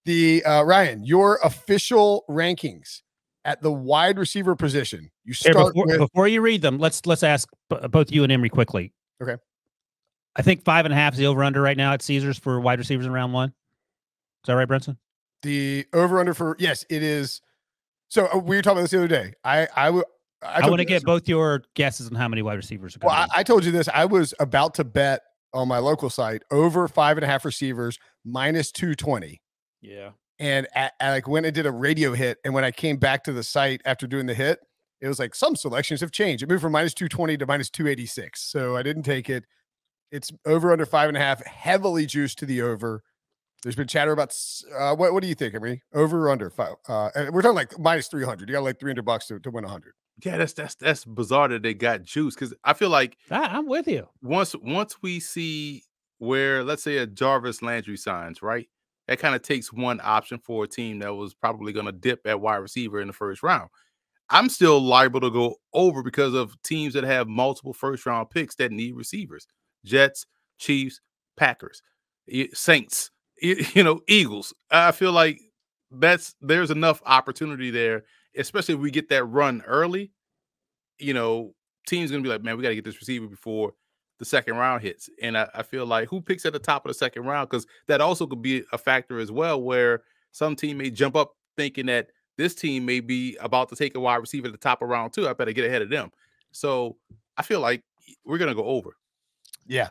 The Ryan, your official rankings at the wide receiver position. You start before you read them. Let's ask both you and Emory quickly. Okay. I think 5.5 is the over under right now at Caesars for wide receivers in round 1. Is that right, Brinson? The over under for yes, it is. So we were talking about this the other day. I want to get both your guesses on how many wide receivers are going. Well, I told you this. I was about to bet on my local site over 5.5 receivers minus 220. Yeah. And I like when I did a radio hit, and when I came back to the site after doing the hit, it was like some selections have changed. It moved from minus 220 to minus 286. So I didn't take it. It's over under 5.5, heavily juiced to the over. There's been chatter about what do you think, Emory? Over or under 5? We're talking like minus 300. You got like $300 to win 100. Yeah, that's bizarre that they got juice, because I feel like I'm with you. Once we see where, let's say, a Jarvis Landry signs, right? That kind of takes one option for a team that was probably going to dip at wide receiver in the first round. I'm still liable to go over because of teams that have multiple first-round picks that need receivers. Jets, Chiefs, Packers, Saints, Eagles. I feel like there's enough opportunity there, especially if we get that run early. Teams going to be like, man, we got to get this receiver before the second round hits. And I feel like who picks at the top of the second round? Because that also could be a factor as well, where some team may jump up thinking that this team may be about to take a wide receiver at the top of round 2. I better get ahead of them. So I feel like we're going to go over. Yeah.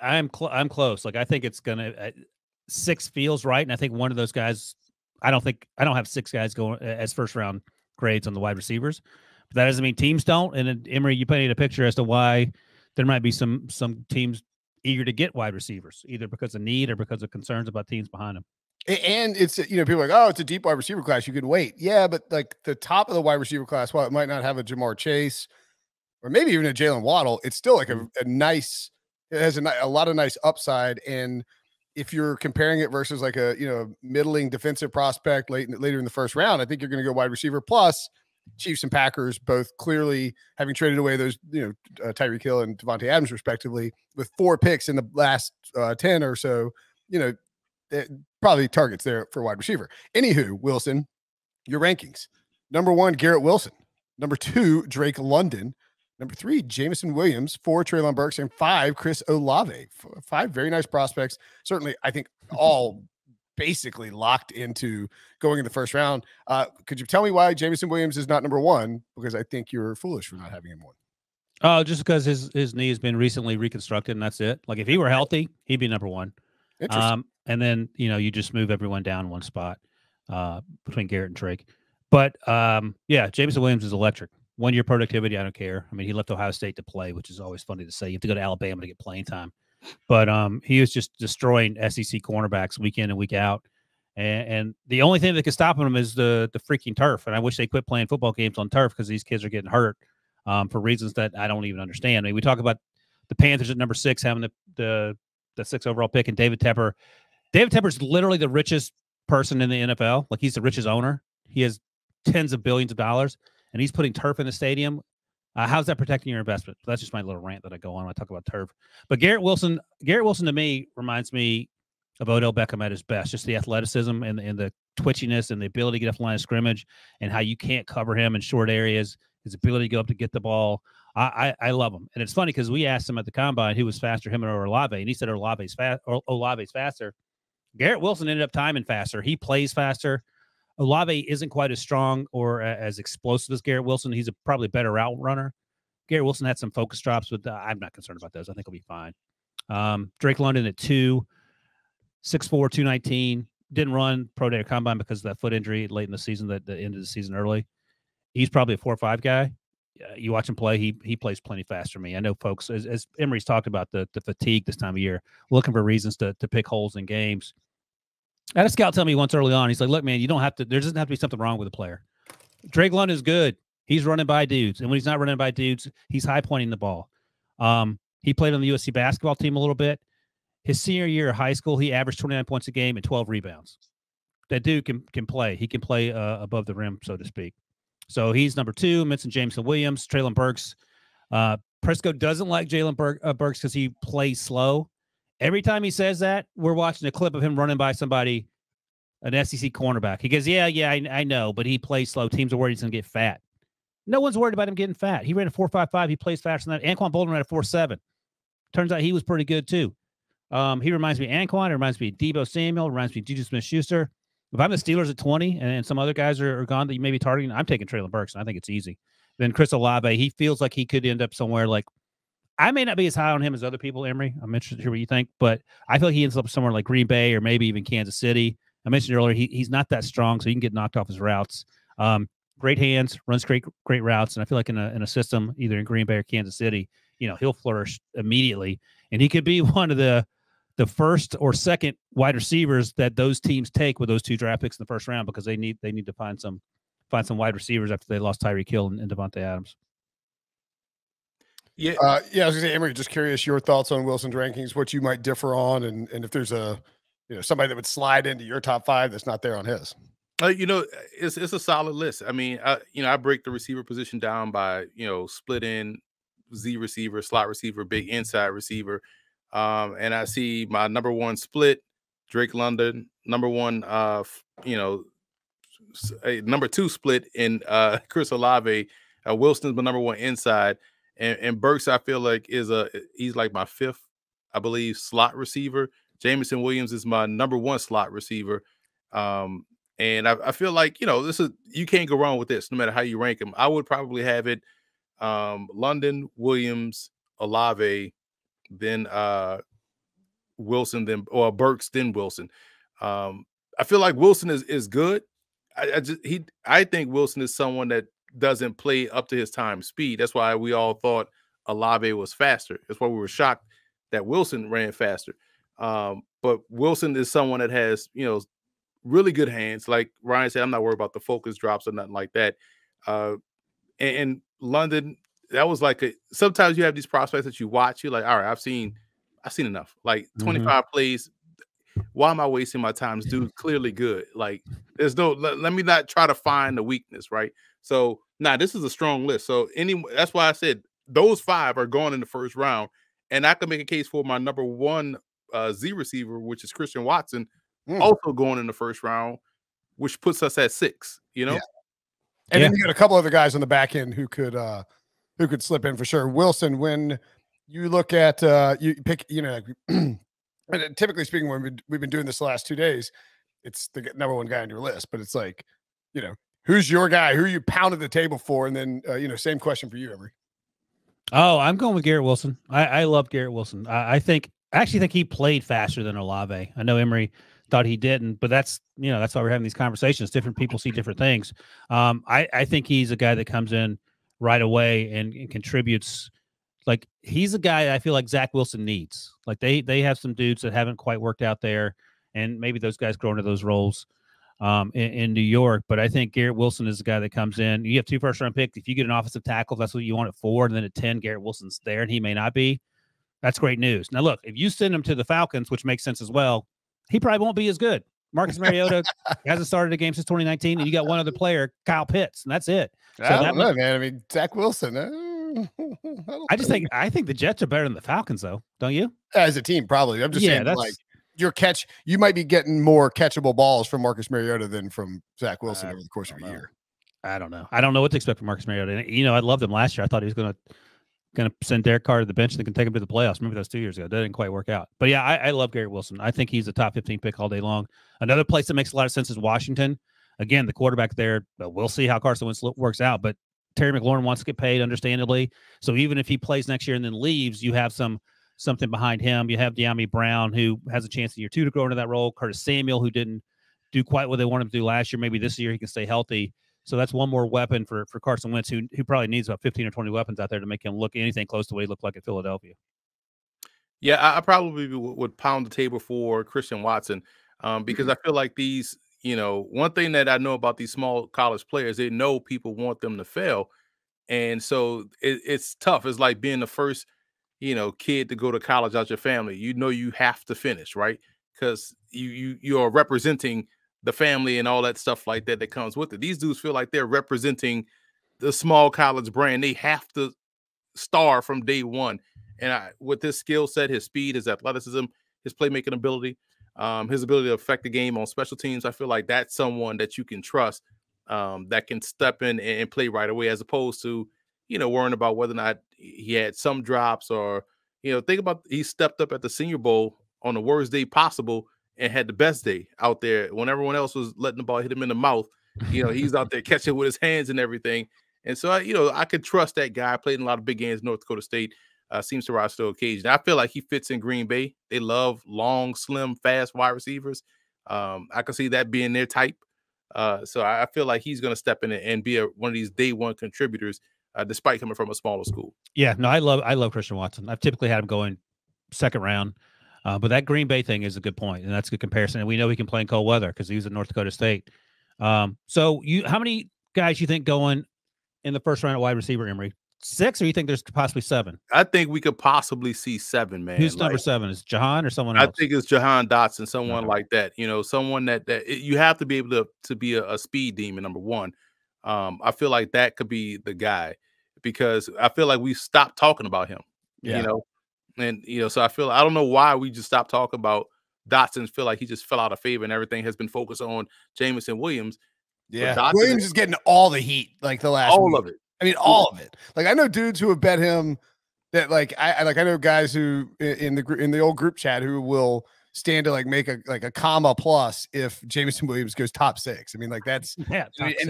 I'm close. Like, I think it's going to 6 feels right. And I think one of those guys, I don't have 6 guys going as first round grades on the wide receivers, but that doesn't mean teams don't. And Emory, you painted a picture as to why there might be some teams eager to get wide receivers, either because of need or because of concerns about teams behind them. And it's, people are like, oh, it's a deep wide receiver class, you could wait. Yeah, but like the top of the wide receiver class, while it might not have a Jamar Chase or maybe even a Jalen Waddle, it's still like a nice, it has a lot of nice upside. And if you're comparing it versus like a, middling defensive prospect later in the first round, I think you're going to go wide receiver. Plus, Chiefs and Packers both clearly having traded away those, Tyreek Hill and Devontae Adams respectively, with 4 picks in the last 10 or so, probably targets there for wide receiver. Anywho, Wilson, your rankings. Number 1, Garrett Wilson. Number 2, Drake London. Number 3, Jameson Williams. 4, Treylon Burks. And 5, Chris Olave. 5 very nice prospects. Certainly, I think all basically locked into going in the first round. Could you tell me why Jameson Williams is not number 1? Because I think you're foolish for not having him 1. Oh, just because his knee has been recently reconstructed, and that's it. Like, if he were healthy, he'd be number 1. Interesting. And then, you just move everyone down one spot between Garrett and Drake. But, Jameson Williams is electric. 1-year productivity, I don't care. I mean, he left Ohio State to play, which is always funny to say. You have to go to Alabama to get playing time. But he was just destroying SEC cornerbacks week in and week out. And the only thing that could stop him is the freaking turf. And I wish they quit playing football games on turf because these kids are getting hurt for reasons that I don't even understand. I mean, we talk about the Panthers at number 6 having the 6th overall pick, and David Tepper. David Tepper's literally the richest person in the NFL. Like, he's the richest owner. He has tens of billions of dollars, and he's putting turf in the stadium. How's that protecting your investment? That's just my little rant that I go on when I talk about turf. But Garrett Wilson to me reminds me of Odell Beckham at his best. Just the athleticism and the twitchiness and the ability to get off the line of scrimmage, and how you can't cover him in short areas. His ability to go up to get the ball. I love him. And it's funny because we asked him at the combine who was faster, him or Olave, and he said Olave's faster. Garrett Wilson ended up timing faster. He plays faster. Olave isn't quite as strong or as explosive as Garrett Wilson. He's probably a better route runner. Garrett Wilson had some focus drops, but I'm not concerned about those. I think he'll be fine. Drake London at 2, 6'4", 219. Didn't run pro day or combine because of that foot injury late in the season, that ended the season early. He's probably a 4 or 5 guy. You watch him play, he plays plenty faster than me. I know folks, as Emory's talked about the fatigue this time of year, looking for reasons to pick holes in games. I had a scout tell me once early on, he's like, look, man, there doesn't have to be something wrong with the player. Drake London is good. He's running by dudes. And when he's not running by dudes, he's high pointing the ball. He played on the USC basketball team a little bit. His senior year of high school, he averaged 29 points a game and 12 rebounds. That dude can play. He can play above the rim, so to speak. So he's number 2. Mentioned Jameson Williams, Treylon Burks. Prescott doesn't like Jalen Burks because he plays slow. Every time he says that, we're watching a clip of him running by somebody an SEC cornerback. He goes, yeah, I know, but he plays slow. Teams are worried he's going to get fat. No one's worried about him getting fat. He ran a 4.55. He plays faster than that. Anquan Bolden ran a 4.7. Turns out he was pretty good too. He reminds me of Anquan. It reminds me of Deebo Samuel. It reminds me of Juju Smith-Schuster. If I'm the Steelers at 20 and some other guys are gone that you may be targeting, I'm taking Traylon Burks, and I think it's easy. Then Chris Olave, he feels like he could end up somewhere like, I may not be as high on him as other people, Emory. I'm interested to hear what you think, but I feel like he ends up somewhere like Green Bay or maybe even Kansas City. I mentioned earlier, he's not that strong, so he can get knocked off his routes. Great hands, runs great routes, and I feel like in a system either in Green Bay or Kansas City, he'll flourish immediately, and he could be one of the first or second wide receivers that those teams take with those 2 draft picks in the first round, because they need to find some wide receivers after they lost Tyreek Hill and Devontae Adams. Yeah. I was gonna say, Emory, just curious your thoughts on Wilson's rankings, what you might differ on, and if there's a somebody that would slide into your top 5 that's not there on his. It's a solid list. I mean, I break the receiver position down by split in Z receiver, slot receiver, big inside receiver, and I see my number 1 split, Drake London, number 1, number 2 split in Chris Olave. Wilson's my number 1 inside. And Burks, I feel like he's like my 5th, I believe, slot receiver. Jameson Williams is my number 1 slot receiver. And I feel like, you can't go wrong with this no matter how you rank him. I would probably have it London, Williams, Olave, then Wilson, or Burks, then Wilson. I feel like Wilson is good. I think Wilson is someone that doesn't play up to his time speed. That's why we all thought Olave was faster. That's why we were shocked that Wilson ran faster. But Wilson is someone that has, really good hands. Like Ryan said, I'm not worried about the focus drops or nothing like that. And London, that was like sometimes you have these prospects that you watch, you're like, all right, I've seen enough. Like 25 plays. Why am I wasting my time? This dude's clearly good. Like, there's no, let me not try to find the weakness, right? So, this is a strong list. So, that's why I said those 5 are going in the first round. And I can make a case for my number 1 Z receiver, which is Christian Watson, also going in the first round, which puts us at 6, Yeah. And then you got a couple other guys on the back end who could slip in for sure. Wilson, when you look at, you pick, and typically speaking, when we've been doing this the last 2 days, it's the number 1 guy on your list, but it's like, who's your guy? Who you pounded the table for? And then, same question for you, Emory. Oh, I'm going with Garrett Wilson. I love Garrett Wilson. I actually think he played faster than Olave. I know Emory thought he didn't, but that's why we're having these conversations. Different people see different things. I think he's a guy that comes in right away and contributes. Like, he's a guy I feel like Zach Wilson needs. Like, they have some dudes that haven't quite worked out there, and maybe those guys grow into those roles in New York. But I think Garrett Wilson is the guy that comes in. You have 2 first-round picks. If you get an offensive tackle, that's what you want at 4, and then at 10, Garrett Wilson's there, and he may not be. That's great news. Now, look, if you send him to the Falcons, which makes sense as well, he probably won't be as good. Marcus Mariota hasn't started a game since 2019, and you got one other player, Kyle Pitts, and that's it. So I don't know, man. I mean, Zach Wilson. I think the Jets are better than the Falcons, though. Don't you? As a team, probably. I'm just saying, like, you might be getting more catchable balls from Marcus Mariota than from Zach Wilson over the course of a year. I don't know. I don't know what to expect from Marcus Mariota. I loved him last year. I thought he was going to send Derek Carr to the bench and they can take him to the playoffs. Maybe that was 2 years ago. That didn't quite work out. But yeah, I love Garrett Wilson. I think he's a top 15 pick all day long. Another place that makes a lot of sense is Washington. Again, the quarterback there, we'll see how Carson Wentz works out, but Terry McLaurin wants to get paid, understandably. So even if he plays next year and then leaves, you have something behind him. You have De'Ami Brown, who has a chance in year 2 to grow into that role. Curtis Samuel, who didn't do quite what they wanted him to do last year. Maybe this year he can stay healthy. So that's one more weapon for Carson Wentz, who probably needs about 15 or 20 weapons out there to make him look anything close to what he looked like at Philadelphia. Yeah, I probably would pound the table for Christian Watson because I feel like these, one thing that I know about these small college players, they know people want them to fail. And so it's tough. It's like being the first, kid to go to college out your family. You have to finish, right? Because you are representing the family and all that stuff like that comes with it. These dudes feel like they're representing the small college brand. They have to star from day one. And with his skill set, his speed, his athleticism, his playmaking ability, his ability to affect the game on special teams. I feel like that's someone that you can trust, that can step in and play right away, as opposed to, worrying about whether or not he had some drops or, think about he stepped up at the Senior Bowl on the worst day possible and had the best day out there when everyone else was letting the ball hit him in the mouth. He's out there catching with his hands and everything. And so, I could trust that guy. Played in a lot of big games in North Dakota State. Seems to rise to the occasion. I feel like he fits in Green Bay. They love long, slim, fast wide receivers. I can see that being their type. So I feel like he's going to step in and be one of these day one contributors, despite coming from a smaller school. Yeah, no, I love Christian Watson. I've typically had him going second round, but that Green Bay thing is a good point, and that's a good comparison. And we know he can play in cold weather because he was at North Dakota State. So how many guys you think going in the first round at wide receiver, Emory? 6, or you think there's possibly 7? I think we could possibly see 7, man. Who's number 7? Is Jahan or someone else? I think it's Jahan Dotson, someone like that. Someone that you have to be able to be a speed demon, number 1. I feel like that could be the guy, because I feel like we stopped talking about him. And so I don't know why we just stopped talking about Dotson. Feel like he just fell out of favor and everything has been focused on Jamison Williams. Yeah, Williams is getting all the heat, like the last all week. of it. I mean, all of it. Like, I know dudes who have bet him that, like, I know guys who in the old group chat who will stand to like make a comma plus if Jamison Williams goes top 6. I mean, like, that's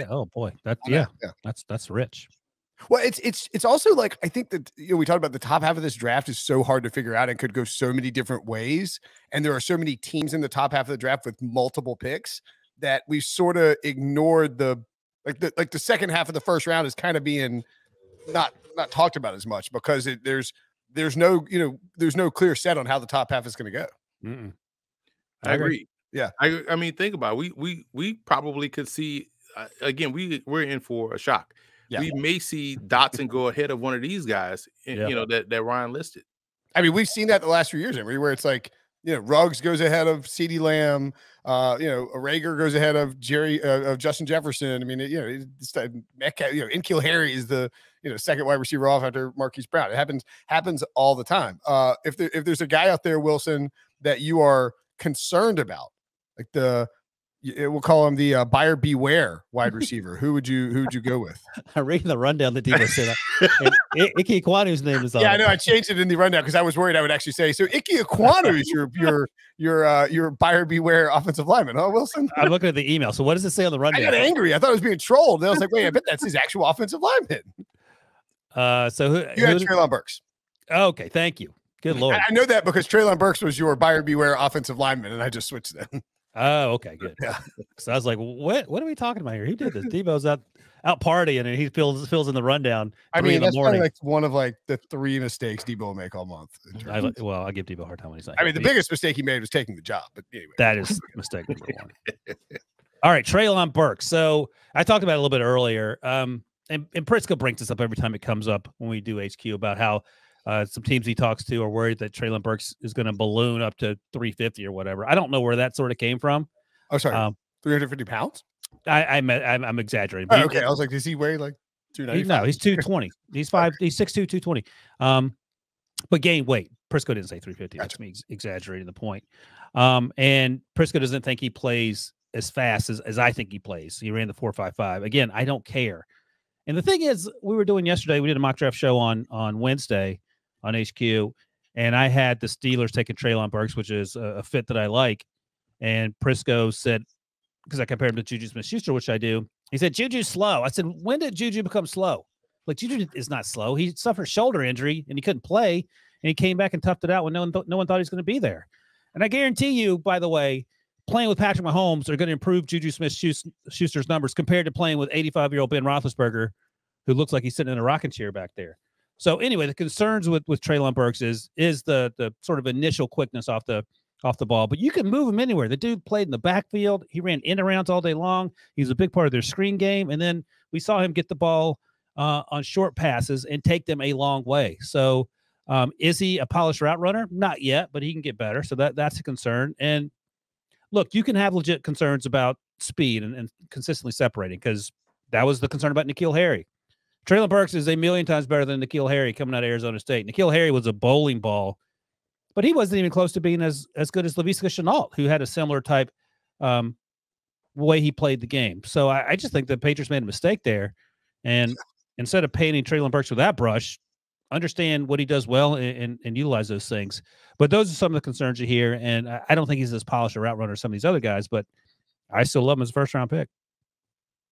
oh boy, that's rich. Well, it's also like, I think that we talked about the top half of this draft is so hard to figure out and could go so many different ways, and there are so many teams in the top half of the draft with multiple picks that we've sort of ignored the second half of the first round is kind of being not talked about as much because there's no clear set on how the top half is going to go. Mm-mm. I agree. Yeah. I mean, think about it. We probably could see, again, we're in for a shock. Yeah. We may see Dotson go ahead of one of these guys, that Ryan listed. I mean, we've seen that the last few years, Emory, where it's like, Ruggs goes ahead of CeeDee Lamb, Rager goes ahead of Justin Jefferson. I mean, Metcalf, N'Keal Harry is the second wide receiver off after Marquise Brown. It happens all the time. If there's a guy out there, Wilson, that you are concerned about, like we'll call him the buyer beware wide receiver. Who would you go with? I'm reading the rundown that Debo said. Ike Ekwonu's name is on. Yeah, I know. I changed it in the rundown because I was worried I would actually say. So Ike Ekwonu is your buyer beware offensive lineman, huh, Wilson? I'm looking at the email. So what does it say on the rundown? I got angry. I thought I was being trolled. And I was like, wait, I bet that's his actual offensive lineman. So you had Treylon Burks. Okay, thank you. Good Lord. I know that because Treylon Burks was your buyer beware offensive lineman, and I just switched them. Oh, okay, good. Yeah. So I was like, what are we talking about here? He did this. Debo's out partying, and he fills in the rundown. I mean, that's probably like one of like the 3 mistakes Debo will make all month. I give Debo a hard time when he's like. I mean, the biggest mistake he made was taking the job. But anyway, that is mistake number 1. All right, Treylon Burks. So I talked about it a little bit earlier. And Pritzker brings this up every time it comes up when we do HQ about how some teams he talks to are worried that Treylon Burks is going to balloon up to 350 or whatever. I don't know where that sort of came from. Oh, sorry, 350 pounds. I'm exaggerating. Oh, okay, I was like, does he weigh like 290? No, he's 220. He's 6'2", 220. But gain weight. Prisco didn't say 350. Gotcha. That's me exaggerating the point. And Prisco doesn't think he plays as fast as I think he plays. He ran the 4.55. Again, I don't care. And the thing is, we were doing yesterday. We did a mock draft show on Wednesday on HQ, and I had the Steelers taking Treylon Burks, which is a fit that I like. And Prisco said, because I compared him to Juju Smith-Schuster, which I do, he said, Juju's slow. I said, when did Juju become slow? Like, Juju is not slow. He suffered a shoulder injury, and he couldn't play, and he came back and toughed it out when no one thought he was going to be there. And I guarantee you, by the way, playing with Patrick Mahomes are going to improve Juju Smith-Schuster's numbers compared to playing with 85-year-old Ben Roethlisberger, who looks like he's sitting in a rocking chair back there. So anyway, the concerns with Treylon Burks is the sort of initial quickness off the ball, but you can move him anywhere. The dude played in the backfield. He ran in and arounds all day long. He's a big part of their screen game. And then we saw him get the ball on short passes and take them a long way. So is he a polished route runner? Not yet, but he can get better. So that's a concern. And look, you can have legit concerns about speed and consistently separating, because that was the concern about N'Keal Harry. Treylon Burks is a million times better than N'Keal Harry coming out of Arizona State. N'Keal Harry was a bowling ball but he wasn't even close to being as good as Laviska Shenault, who had a similar type way he played the game. So I just think the Patriots made a mistake there. And instead of painting Treylon Burks with that brush, understand what he does well and utilize those things. But those are some of the concerns you hear. And I don't think he's as polished a route runner as some of these other guys, but I still love him as a first-round pick.